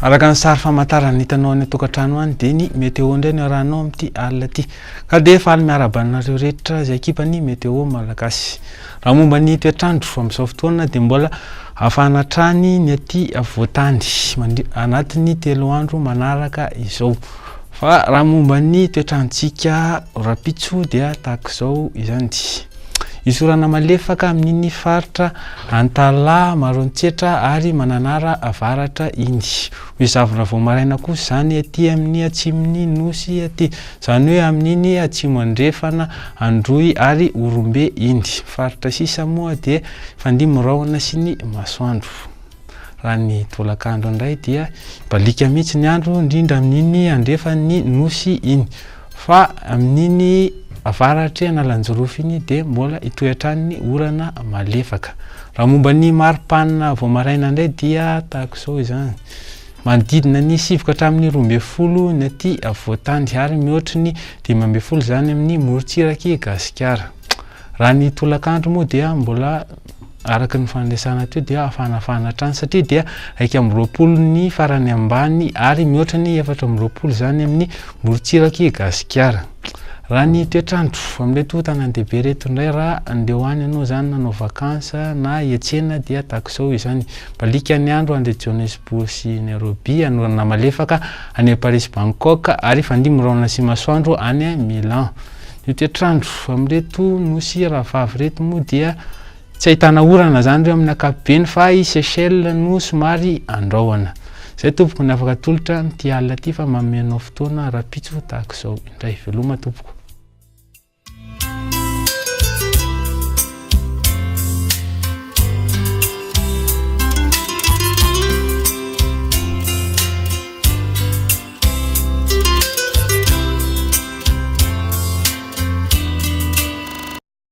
Araka ny sary famantarana hitanao any tokantrano any dia ny météo indray no arahanao amin'ity alina ity. Ka dia faly miarabanareo rehetra izay ekipany météo malagasy. Raha momba ny toetrandro amin'izao fotoana dia mbola hafana hatrany ny aty voatany anatin'ny 3 andro manaraka izao. Fa raha momba ny toetrandrontsika rapitso dia tahaka izao izany. Isorana malefaka amin'ny faritra Antala, Maroantsetra ary Mananara avaratra iny. Hoizavona vao maraina kosa zany aty amin'ny atsimon'ny Nosy aty. Zany hoe amin'iny atsimo andrefana, Androy ary Orombe iny. Faritra sisa moa dia Fandimo, Rahona sy ny Masoandro. Raha ny tolakandro indray dia balika mihitsy ny andro indrindra amin'iny andrefan'ny Nosy iny. Fa amin'iny avaratra Analanjorofy iny dia mbola itoetrany orana malefaka. Raha momba ny maripanina vao maraina indray dia tahaka izao izany. Manodidina ny 7 hatramin'ny 12 ny aty voatany ary mihoatra ny 15 zany amin'ny morontsiraky Gasikara. Raha ny tolakandro moa dia mbola araka ny fandraisana teo dia hafanafana hatrany satria dia 120 ny farany ambany ary mihoatra ny 420 zany amin'ny morontsiraky Gasikara. Raha ny toetrandro amin'ilay tanàn-dehibe reto indray raha andeha hoany ianao zany nanao vakansa na hiatsena dia tahaka izao izany. Balika ny andro andeha Johannesburg sy Nairobi anorana malefaka any Paris Bangkok ary Fandimo, Rahona sy Masoandro any Milan. Ny toetrandro amin'reto Nosy Ravavy reto moa dia tsy ahitana orana zany ireo amin'ny ankapobeny fa i Seychelles no somary andrahona. Zay tompoko ny afaka tolotra n'ity alina ity fa mameanao fotoana rapitso tahaka izao indray. Veloma tompoko.